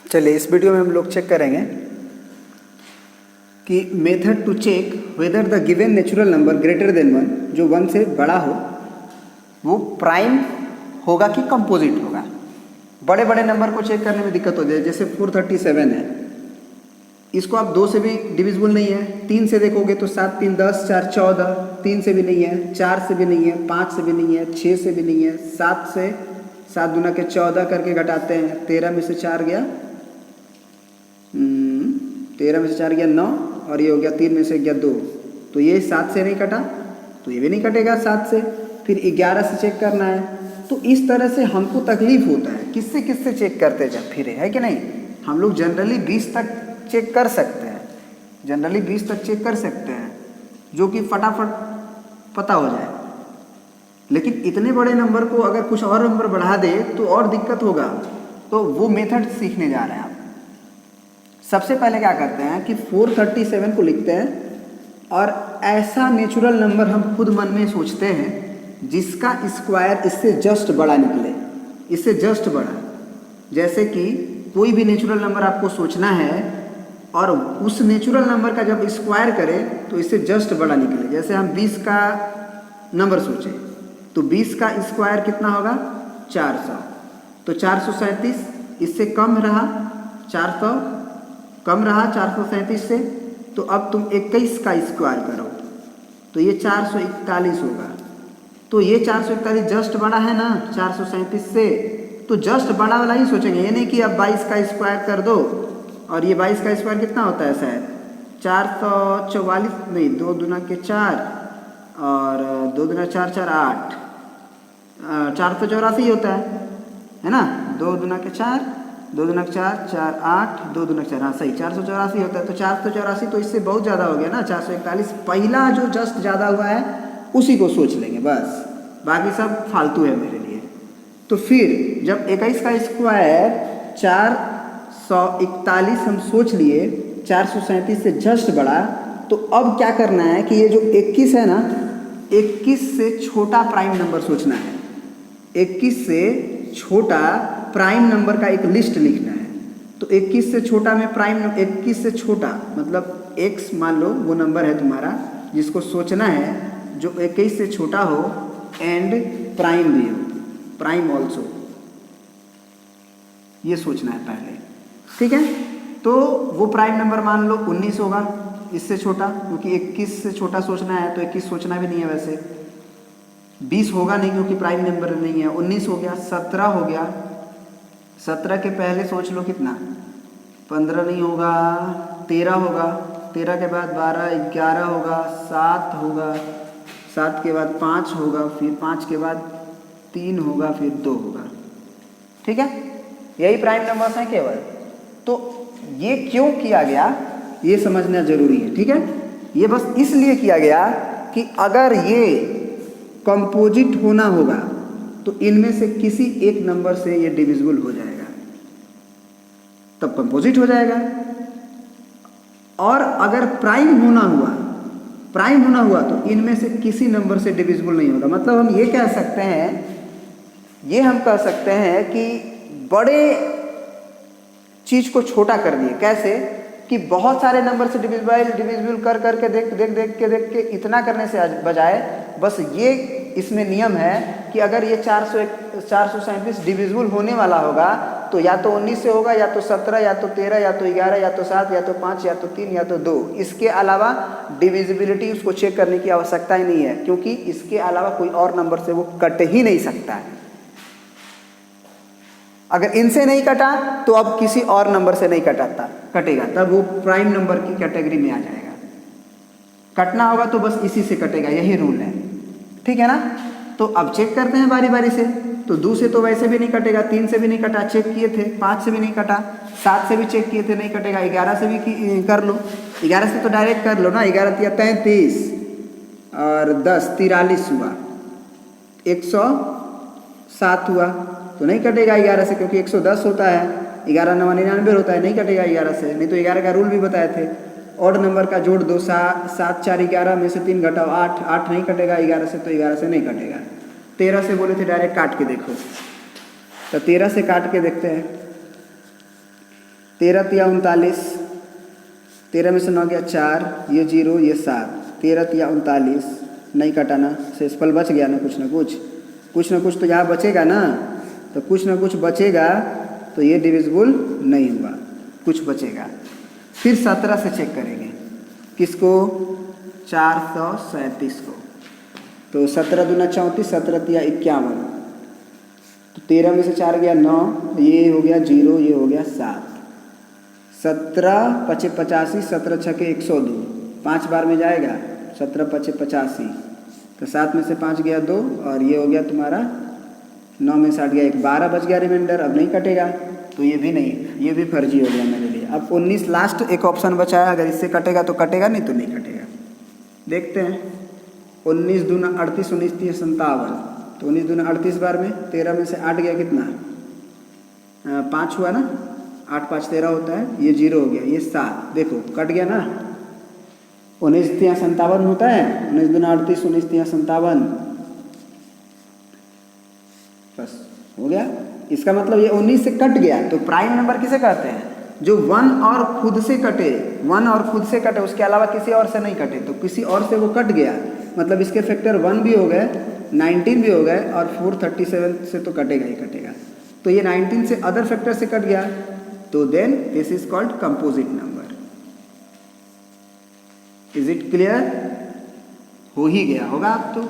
चलिए इस वीडियो में हम लोग चेक करेंगे कि method to check whether the given natural number greater than 1 जो 1 से बड़ा हो वो प्राइम होगा कि कंपोजिट होगा। बड़े बड़े नंबर को चेक करने में दिक्कत हो जाए, जैसे 437 है, इसको आप 2 से भी डिविजिबल नहीं है, 3 से देखोगे तो 7 3 10 4 14, 3 से भी नहीं है, 4 से भी नहीं है, 5 से भी नहीं है, 6 से भी नहीं है, 7 से 7 दूना के 14 करके घटाते हैं, 13 में से 4 गया 13 में से 4 गया 9 और ये हो गया 3 में से गया 2, तो ये 7 से नहीं कटा तो ये भी नहीं कटेगा 7 से। फिर 11 से चेक करना है, तो इस तरह से हमको तकलीफ होता है। किससे किससे चेक करते जब फिर है कि नहीं। हम लोग जनरली 20 तक चेक कर सकते हैं, जनरली 20 तक चेक कर सकते हैं जो कि फटाफट पता हो जाए, लेकिन इतने बड़े नंबर को अगर कुछ और नंबर बढ़ा दे तो और दिक्कत होगा। तो वो मेथड सीखने जा रहे हैं आप। सबसे पहले क्या करते हैं कि 437 को लिखते हैं और ऐसा नेचुरल नंबर हम खुद मन में सोचते हैं जिसका स्क्वायर इससे जस्ट बड़ा निकले, इससे जस्ट बड़ा। जैसे कि कोई भी नेचुरल नंबर आपको सोचना है और उस नेचुरल नंबर का जब स्क्वायर करें तो इससे जस्ट बड़ा निकले। जैसे हम 20 का नंबर सोचें तो 20 का स्क्वायर कितना होगा 400, तो 437 इससे कम रहा, 400 कम रहा 437 से, तो अब तुम 21 का स्क्वायर करो तो ये 441 होगा। तो ये 441 जस्ट बड़ा है ना 437 से, तो जस्ट बड़ा वाला ही सोचेंगे, ये नहीं कि अब 22 का स्क्वायर कर दो। और ये 22 का स्क्वायर कितना होता है शायद 444, नहीं 2 दूना के 4 और 2 दूना 4 4 8, 484 होता है ना। 2 दूना के 4 2 दूना के 4 4 8 2 दूना के 4, हाँ सही 484 होता है। तो 484 तो इससे बहुत ज़्यादा हो गया ना 441। पहला जो जस्ट ज़्यादा हुआ है उसी को सोच लेंगे बस, बाकी सब फालतू है मेरे लिए। तो फिर जब 21 का स्क्वायर 441 हम सोच लिए 437 से जस्ट बड़ा, तो अब क्या करना है कि ये जो 21 है ना, 21 से छोटा प्राइम नंबर सोचना है। 21 से छोटा प्राइम नंबर का एक लिस्ट लिखना है। तो 21 से छोटा में प्राइम, 21 से छोटा मतलब x मान लो वो नंबर है तुम्हारा जिसको सोचना है जो 21 से छोटा हो एंड प्राइम भी हो, प्राइम ऑल्सो, ये सोचना है पहले, ठीक है। तो वो प्राइम नंबर मान लो 19 होगा, इससे छोटा, क्योंकि 21 से छोटा सोचना है तो 21 सोचना भी नहीं है वैसे। 20 होगा नहीं क्योंकि प्राइम नंबर नहीं है, 19 हो गया, 17 हो गया, 17 के पहले सोच लो कितना, 15 नहीं होगा, 13 होगा, 13 के बाद 12 11 होगा, 7 होगा, 7 के बाद 5 होगा, फिर 5 के बाद 3 होगा, फिर 2 होगा, ठीक है। यही प्राइम नंबर्स हैं केवल। तो ये क्यों किया गया ये समझना जरूरी है, ठीक है। ये बस इसलिए किया गया कि अगर ये कंपोजिट होना होगा तो इनमें से किसी एक नंबर से ये डिविजिबल हो जाएगा, तब कंपोजिट हो जाएगा। और अगर प्राइम होना हुआ तो इनमें से किसी नंबर से डिविजिबल नहीं होगा। मतलब हम ये कह सकते हैं, ये हम कह सकते हैं कि बड़े चीज को छोटा कर दिए। कैसे कि बहुत सारे नंबर से डिविजिबल कर करके देख के इतना करने से बजाय बस ये इसमें नियम है कि अगर ये 437 डिविजिबल होने वाला होगा तो या तो 19 से होगा, या तो 17, या तो 13, या तो 11, या तो 7, या तो 5, या तो 3, या तो 2। इसके अलावा डिविजिबिलिटी उसको चेक करने की आवश्यकता ही नहीं है, क्योंकि इसके अलावा कोई और नंबर से वो कट ही नहीं सकता है। अगर इनसे नहीं कटा तो अब किसी और नंबर से नहीं कटेगा, तब वो प्राइम नंबर की कैटेगरी में आ जाएगा। कटना होगा तो बस इसी से कटेगा, यही रूल है, ठीक है ना। तो अब चेक करते हैं बारी बारी से। तो 2 से तो वैसे भी नहीं कटेगा, 3 से भी नहीं कटा, चेक किए थे, 5 से भी नहीं कटा, 7 से भी चेक किए थे नहीं कटेगा, 11 से भी कर लो, 11 से तो डायरेक्ट कर लो ना, 11 या 33 और 10 43 हुआ, 107 हुआ तो नहीं कटेगा 11 से, क्योंकि 110 होता है, 11 9 99 होता है, नहीं कटेगा 11 से। नहीं तो 11 का रूल भी बताए थे, ऑड नंबर का जोड़ दो, 7 4 11 में से 3 घटाओ 8, 8 नहीं कटेगा 11 से, तो 11 से नहीं कटेगा। 13 से बोले थे डायरेक्ट काट के देखो, तो 13 से काट के देखते हैं। 13 तिया 39, 13 में से 9 गया 4, ये 0 ये 7, 13 तिया 39, नहीं कटाना, शेषफल बच गया ना कुछ ना कुछ तो यहाँ बचेगा ना, तो कुछ ना कुछ बचेगा, तो ये डिविजिबल नहीं हुआ, कुछ बचेगा। फिर 17 से चेक करेंगे, किसको? 437 को। तो 17 दूना 34, 17 तिया 51, तो 13 में से 4 गया 9, ये हो गया 0, ये हो गया 7, 17 पचे 85, 17 छके 102, 5 बार में जाएगा, 17 पचे 85, तो 7 में से 5 गया 2, और ये हो गया तुम्हारा 9 में से 8 गया 1, 12 बच गया रिमाइंडर, अब नहीं कटेगा, तो ये भी नहीं, ये भी फर्जी हो गया मेरे लिए। अब 19 लास्ट एक ऑप्शन बचा है, अगर इससे कटेगा तो कटेगा, नहीं तो नहीं कटेगा। देखते हैं, 19 दूना 38, 19 तीन 57, तो 19 दूना 38 बार में, 13 में से 8 गया कितना? 5 हुआ ना, 8 5 13 होता है, ये 0 हो गया, ये 7, देखो कट गया ना। 19 तिया 57 होता है, 19 दूना 38, 19 तिया 57, बस हो गया। इसका मतलब ये 19 से कट गया, तो प्राइम नंबर किसे कहते हैं? जो 1 और खुद से कटे, 1 और खुद से कटे, उसके अलावा किसी और से नहीं कटे, तो किसी और से वो कट गया, मतलब इसके फैक्टर 1 भी हो गए, 19 भी हो गए, और 437 से तो कटेगा ही कटेगा। तो ये 19 से अदर फैक्टर से कट गया, तो then this is called composite number. Is it clear? हो ही गया होगा आप तो।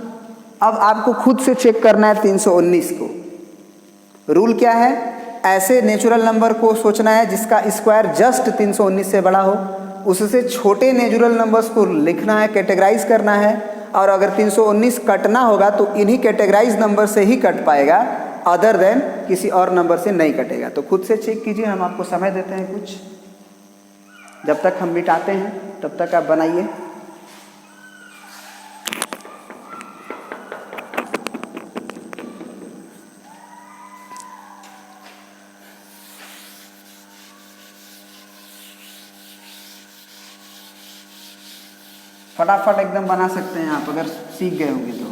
अब आपको खुद से चेक करना है 319 को। रूल क्या है? ऐसे नेचुरल नंबर को सोचना है जिसका स्क्वायर जस्ट 319 से बड़ा हो, उससे छोटे नेचुरल नंबर्स को लिखना है, कैटेगराइज करना है, और अगर 319 कटना होगा तो इन्हीं कैटेगराइज नंबर से ही कट पाएगा, अदर देन किसी और नंबर से नहीं कटेगा। तो खुद से चेक कीजिए, हम आपको समय देते हैं कुछ, जब तक हम मिटाते हैं तब तक आप बनाइए। फटाफट एकदम बना सकते हैं आप, अगर सीख गए होंगे तो।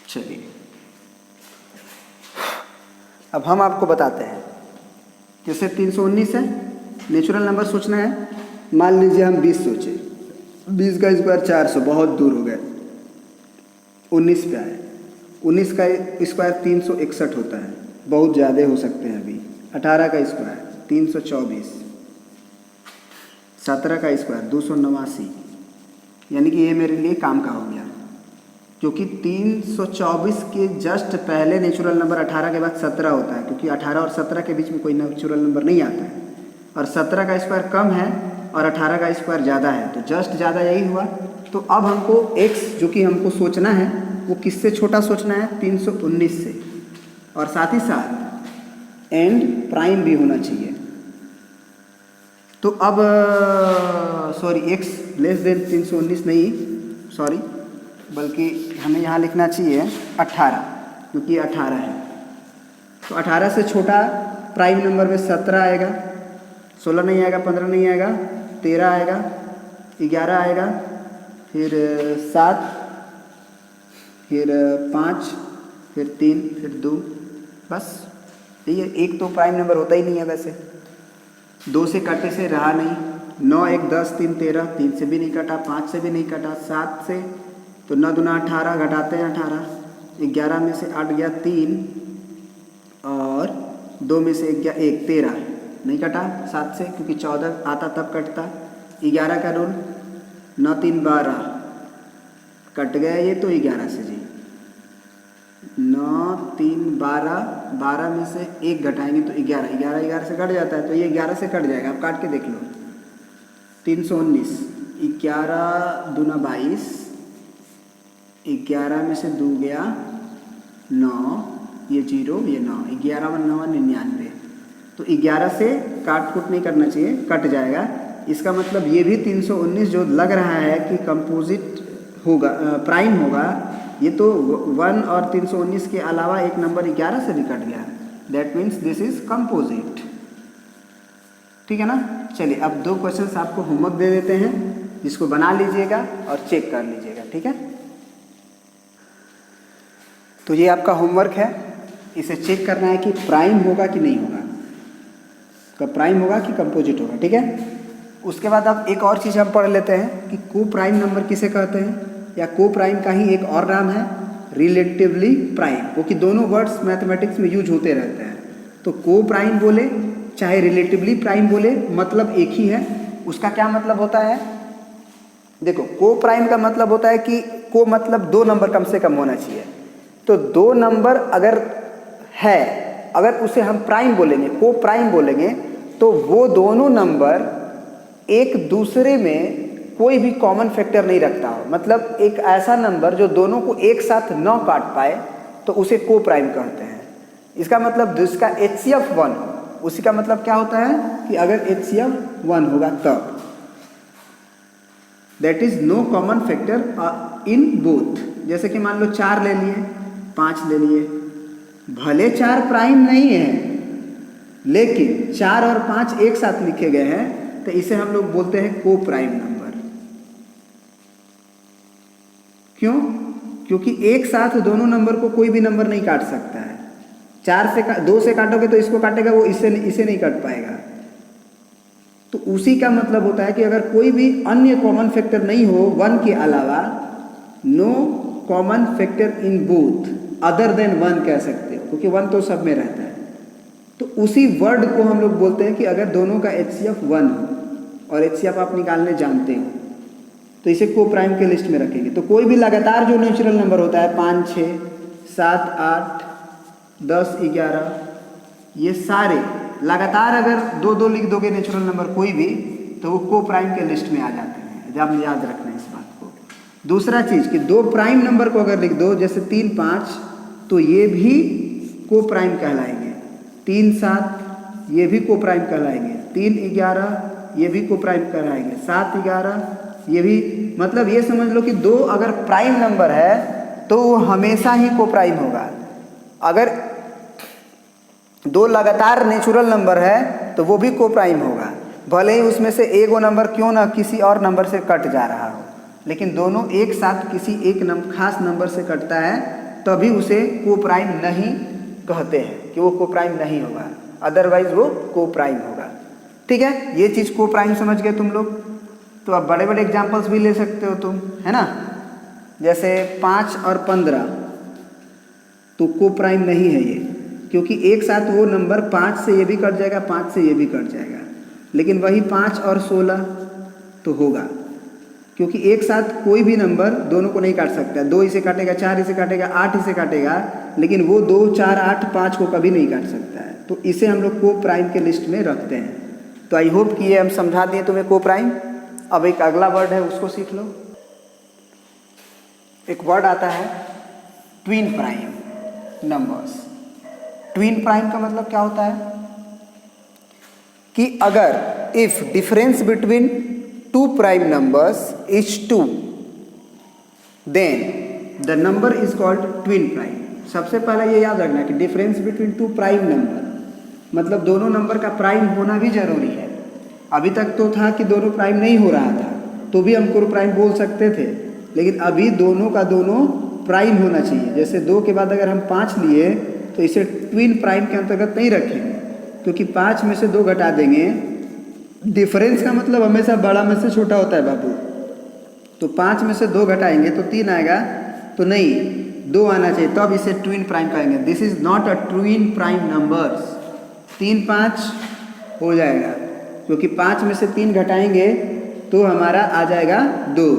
चलिए, अब हम आपको बताते हैं। जैसे 319 है, नेचुरल नंबर सोचना है। मान लीजिए हम 20 सोचे, 20 का स्क्वायर 400, बहुत दूर हो गए। 19 पे आए, 19 का स्क्वायर 361 होता है, बहुत ज़्यादा हो सकते हैं अभी। 18 का स्क्वायर 324, 17 का स्क्वायर 289, यानी कि ये मेरे लिए काम का हो गया, क्योंकि 324 के जस्ट पहले नेचुरल नंबर 18 के बाद 17 होता है, क्योंकि 18 और 17 के बीच में कोई नेचुरल नंबर नहीं आता है, और 17 का स्क्वायर कम है और 18 का स्क्वायर ज़्यादा है, तो जस्ट ज़्यादा यही हुआ। तो अब हमको x जो कि हमको सोचना है वो किससे छोटा सोचना है? 319 से, और साथ ही साथ एंड प्राइम भी होना चाहिए। तो अब सॉरी, x लेस देन 319 नहीं, सॉरी, बल्कि हमें यहाँ लिखना चाहिए 18, क्योंकि 18 है। तो 18 से छोटा प्राइम नंबर में 17 आएगा, 16 नहीं आएगा, 15 नहीं आएगा, 13 आएगा, 11 आएगा, फिर 7, फिर 5, फिर 3, फिर 2, बस ये एक तो प्राइम नंबर होता ही नहीं है। वैसे 2 से कटे से रहा नहीं, 9 1 10 3 13, 3 से भी नहीं कटा, 5 से भी नहीं कटा, 7 से तो 9 दूना 18, घटाते हैं 18, 11 में से 8 गया 3, और 2 में से 1 गया 1, 13 नहीं कटा 7 से, क्योंकि 14 आता तब कटता। 11 का रूल, 9 3 12 कट गया ये, तो 11 से जी, 9 3 12, 12 में से 1 घटाएंगे तो 11, 11 से कट जाता है, तो ये 11 से कट जाएगा। आप काट के देख लो। 319, 11 दूना 22, 11 में से 2 गया 9, ये 0, ये 9, 11 9 99, तो 11 से काट कूट नहीं करना चाहिए, कट जाएगा। इसका मतलब ये भी 319 जो लग रहा है कि कंपोजिट होगा, प्राइम होगा, ये तो 1 और 319 के अलावा एक नंबर 11 से भी कट गया, that means this is composite. ठीक है ना। चलिए अब 2 क्वेश्चंस आपको होमवर्क दे देते हैं, जिसको बना लीजिएगा और चेक कर लीजिएगा। ठीक है, तो ये आपका होमवर्क है, इसे चेक करना है कि प्राइम होगा कि नहीं होगा, तो प्राइम होगा कि कंपोजिट होगा। ठीक है, उसके बाद अब एक और चीज़ हम पढ़ लेते हैं कि को प्राइम नंबर किसे कहते हैं, या को प्राइम का ही एक और नाम है रिलेटिवली प्राइम, क्योंकि दोनों वर्ड्स मैथमेटिक्स में यूज होते रहते हैं। तो को प्राइम बोले चाहे रिलेटिवली प्राइम बोले, मतलब एक ही है। उसका क्या मतलब होता है, देखो को प्राइम का मतलब होता है कि को मतलब 2 नंबर कम से कम होना चाहिए। तो 2 नंबर अगर है, अगर उसे हम प्राइम बोलेंगे, को प्राइम बोलेंगे, तो वो दोनों नंबर एक दूसरे में कोई भी कॉमन फैक्टर नहीं रखता हो, मतलब एक ऐसा नंबर जो दोनों को एक साथ न काट पाए, तो उसे को प्राइम कहते हैं। इसका मतलब जिसका HCF 1 हो, उसी का मतलब क्या होता है कि अगर HCF 1 होगा तब, that is no common factor in both. जैसे कि मान लो 4 ले लिए, 5 ले लिए, भले 4 प्राइम नहीं है, लेकिन 4 और 5 एक साथ लिखे गए हैं, तो इसे हम लोग बोलते हैं को प्राइम नंबर। क्यों? क्योंकि एक साथ दोनों नंबर को कोई भी नंबर नहीं काट सकता है। 2 से काटोगे तो इसको काटेगा, वो इसे नहीं काट पाएगा। तो उसी का मतलब होता है कि अगर कोई भी अन्य कॉमन फैक्टर नहीं हो 1 के अलावा, no common factor in both other than 1 कह सकते हो, क्योंकि 1 तो सब में रहता है। तो उसी वर्ड को हम लोग बोलते हैं कि अगर दोनों का HCF 1 हो और HCF आप निकालने जानते हो, तो इसे को प्राइम के लिस्ट में रखेंगे। तो कोई भी लगातार जो नेचुरल नंबर होता है 5, 6, 7, 8, 10, 11, ये सारे लगातार अगर 2-2 लिख दोगे नेचुरल नंबर कोई भी, तो वो को प्राइम के लिस्ट में आ जाते हैं। जब याद रखना है इस बात को। दूसरा चीज़ कि 2 प्राइम नंबर को अगर लिख दो, जैसे 3, 5, तो ये भी को प्राइम कहलाएंगे। 3, 7 ये भी को प्राइम कहलाएंगे। 3, 11 ये भी को प्राइम कहलाएंगे। 7, 11 ये भी, मतलब ये समझ लो कि 2 अगर प्राइम नंबर है तो वो हमेशा ही को प्राइम होगा। अगर 2 लगातार नेचुरल नंबर है तो वो भी को प्राइम होगा, भले ही उसमें से एक वो नंबर क्यों ना किसी और नंबर से कट जा रहा हो, लेकिन दोनों एक साथ किसी एक खास नंबर से कटता है, तभी उसे को प्राइम नहीं कहते हैं कि वो को प्राइम नहीं होगा, अदरवाइज वो को प्राइम होगा। ठीक है, ये चीज़ को प्राइम समझ गए तुम लोग। तो अब बड़े बड़े एग्जाम्पल्स भी ले सकते हो तुम, है ना। जैसे 5 और 15, तो को प्राइम नहीं है ये, क्योंकि एक साथ वो नंबर 5 से ये भी कट जाएगा, 5 से ये भी कट जाएगा। लेकिन वही 5 और 16 तो होगा, क्योंकि एक साथ कोई भी नंबर दोनों को नहीं काट सकता। 2 इसे काटेगा, 4 इसे काटेगा, 8 इसे काटेगा, लेकिन वो 2, 4, 8, 5 को कभी नहीं काट सकता है। तो इसे हम लोग को प्राइम के लिस्ट में रखते हैं। तो आई होप कि ये हम समझा दिए तुम्हें को प्राइम। अब एक अगला वर्ड है, उसको सीख लो। एक वर्ड आता है twin prime numbers. Twin prime का मतलब क्या होता है कि अगर if difference between 2 prime numbers is 2, then the number is called twin prime. सबसे पहले ये याद रखना कि डिफरेंस बिटवीन 2 प्राइम नंबर मतलब दोनों नंबर का प्राइम होना भी जरूरी है। अभी तक तो था कि दोनों प्राइम नहीं हो रहा था, तो भी हम को प्राइम बोल सकते थे, लेकिन अभी दोनों का दोनों प्राइम होना चाहिए। जैसे 2 के बाद अगर हम 5 लिए तो इसे ट्विन प्राइम के अंतर्गत नहीं रखेंगे, क्योंकि 5 में से 2 घटा देंगे। डिफरेंस का मतलब हमेशा बड़ा में से छोटा होता है बाबू। तो 5 में से 2 घटाएंगे तो 3 आएगा, तो नहीं 2 आना चाहिए, तब इसे ट्विन प्राइम कहेंगे। This is not a twin prime numbers. 3, 5 हो जाएगा, क्योंकि 5 में से 3 घटाएंगे तो हमारा आ जाएगा 2।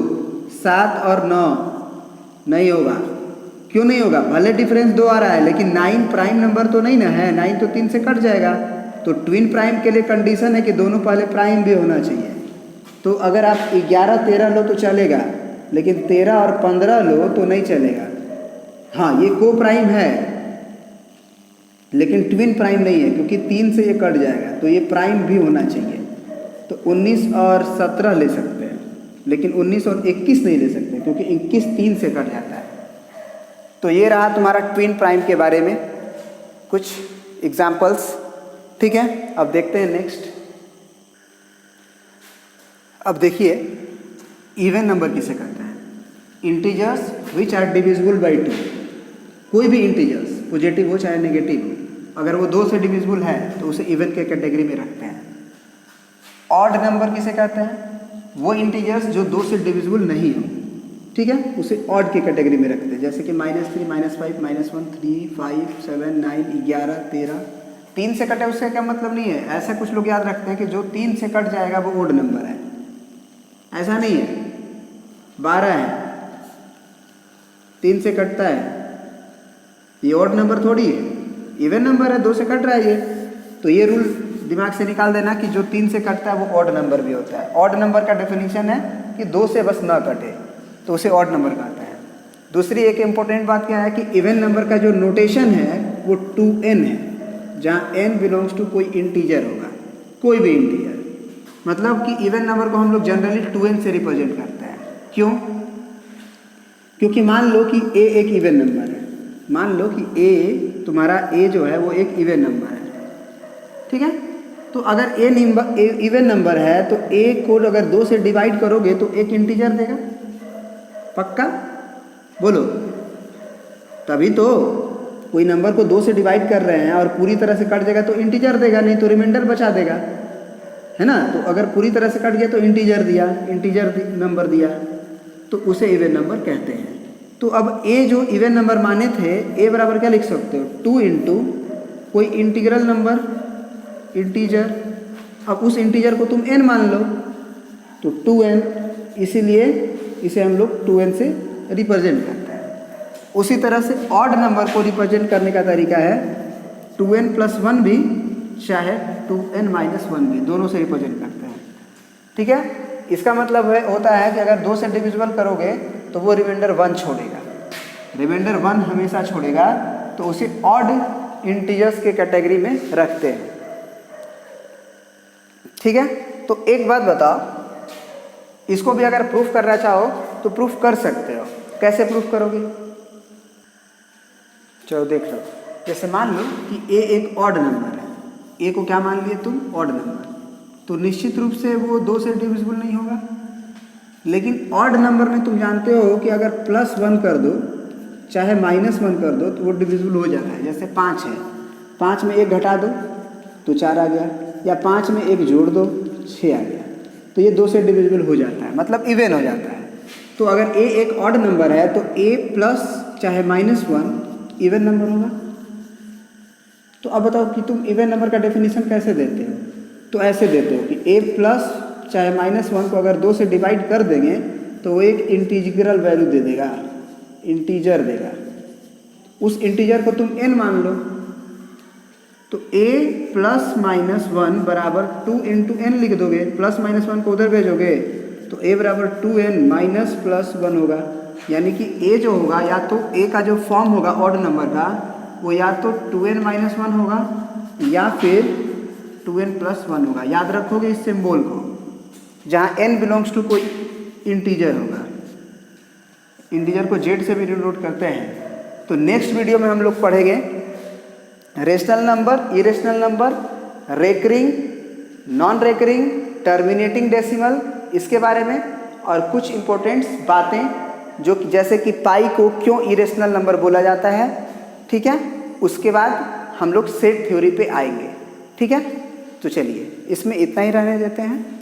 7 और 9 नहीं होगा। क्यों नहीं होगा? भले डिफरेंस 2 आ रहा है, लेकिन 9 प्राइम नंबर तो नहीं ना है। 9 तो 3 से कट जाएगा। तो ट्विन प्राइम के लिए कंडीशन है कि दोनों पहले प्राइम भी होना चाहिए। तो अगर आप 11, 13 लो तो चलेगा, लेकिन 13 और 15 लो तो नहीं चलेगा। हाँ, ये को प्राइम है, लेकिन ट्विन प्राइम नहीं है, क्योंकि 3 से ये कट जाएगा, तो ये प्राइम भी होना चाहिए। तो 19 और 17 ले सकते हैं। लेकिन 19 और 21 नहीं ले सकते क्योंकि 21 3 से कट जाता है। तो ये रहा तुम्हारा ट्विन प्राइम के बारे में कुछ एग्जाम्पल्स। ठीक है, अब देखते हैं नेक्स्ट। अब देखिए इवन नंबर किसे कहते हैं? Integers which are divisible by 2। कोई भी इंटीजर्स पॉजिटिव हो चाहे नेगेटिव हो, अगर वो 2 से डिविजिबल है तो उसे इवन के कैटेगरी में रखते हैं। ऑड नंबर किसे कहते हैं? वो इंटीजर्स जो 2 से डिविजिबल नहीं हो, ठीक है, उसे ऑड की कैटेगरी में रखते हैं। जैसे कि -3, -5, -1, 3, 5, 7, 9, 11, 13। 3 से कटे उसका क्या मतलब नहीं है। ऐसा कुछ लोग याद रखते हैं कि जो 3 से कट जाएगा वो ऑड नंबर है, ऐसा नहीं है। 12 है, 3 से कटता है, ये ऑड नंबर थोड़ी है, इवन नंबर है, 2 से कट रहा है ये। तो ये रूल दिमाग से निकाल देना कि जो 3 से कटता है वो ऑड नंबर भी होता है। ऑड नंबर का डेफिनेशन है कि 2 से बस ना कटे तो उसे ऑड नंबर कहते हैं। दूसरी एक इम्पोर्टेंट बात क्या है कि इवन नंबर का जो नोटेशन है वो 2n है, जहाँ n बिलोंग्स टू कोई इंटीजर होगा, कोई भी इंटीजर। मतलब कि इवन नंबर को हम लोग जनरली 2n से रिप्रेजेंट करते हैं। क्यों? क्योंकि मान लो कि a एक इवन नंबर है, मान लो कि a तुम्हारा a जो है वो एक इवन नंबर है, ठीक है। तो अगर a इवन नंबर है तो a को अगर 2 से डिवाइड करोगे तो एक इंटीजर देगा, पक्का बोलो। तभी तो कोई नंबर को 2 से डिवाइड कर रहे हैं और पूरी तरह से कट जाएगा तो इंटीजर देगा, नहीं तो रिमाइंडर बचा देगा, है ना। तो अगर पूरी तरह से कट गया तो इंटीजर दिया, इंटीजर नंबर दिया, तो उसे इवन नंबर कहते हैं। तो अब a जो इवन नंबर माने थे, a बराबर क्या लिख सकते हो? 2 इंटू कोई इंटीग्रल नंबर, इंटीजर। अब उस इंटीजर को तुम n मान लो तो 2n, इसीलिए इसे हम लोग 2n से रिप्रेजेंट करते हैं। उसी तरह से ऑड नंबर को रिप्रेजेंट करने का तरीका है 2n + 1 भी चाहे 2n - 1 भी, दोनों से रिप्रेजेंट करते हैं, ठीक है। इसका मतलब होता है कि अगर 2 से डिविजिबल करोगे तो वो रिमाइंडर 1 छोड़ेगा, रिमाइंडर 1 हमेशा छोड़ेगा, तो उसे ऑड इंटीजर्स के कैटेगरी में रखते हैं, ठीक है। तो एक बात बताओ, इसको भी अगर प्रूफ करना चाहो तो प्रूफ कर सकते हो। कैसे प्रूफ करोगे? चलो देख लो। जैसे मान लो कि a एक ऑड नंबर है, a को क्या मान लिए तुम? Odd number. तो निश्चित रूप से वो 2 से डिविजिबल नहीं होगा। लेकिन ऑड नंबर में तुम जानते हो कि अगर +1 कर दो चाहे -1 कर दो तो वो डिविजिबल हो जाता है। जैसे 5 है, 5 में 1 घटा दो तो 4 आ गया, या 5 में 1 जोड़ दो 6 आ गया, तो ये 2 से डिविजिबल हो जाता है, मतलब इवन हो जाता है। तो अगर a एक ऑड नंबर है तो a प्लस चाहे -1 इवन नंबर होगा। तो अब बताओ कि तुम इवन नंबर का डेफिनेशन कैसे देते हो? तो ऐसे देते हो कि a प्लस चाहे -1 को अगर 2 से डिवाइड कर देंगे तो वो एक इंटीग्रल वैल्यू दे देगा, इंटीजर देगा। उस इंटीजर को तुम n मान लो, तो a + -1 बराबर 2 × n लिख दोगे, +-1 को उधर भेजोगे तो a बराबर 2n -+1 होगा। यानी कि a जो होगा, या तो a का जो फॉर्म होगा ऑड नंबर का, वो या तो 2n - 1 होगा या फिर 2n + 1 होगा। याद रखोगे इस सिंबल को, जहाँ n बिलोंग्स टू कोई इंटीजर होगा। इंटीजर को z से भी डिनोट करते हैं। तो नेक्स्ट वीडियो में हम लोग पढ़ेंगे rational number, irrational number, recurring, non recurring, terminating decimal, इसके बारे में, और कुछ इंपॉर्टेंट बातें जो जैसे कि पाई को क्यों इरेशनल नंबर बोला जाता है, ठीक है। उसके बाद हम लोग सेट थ्योरी पे आएंगे, ठीक है। तो चलिए इसमें इतना ही रहने देते हैं।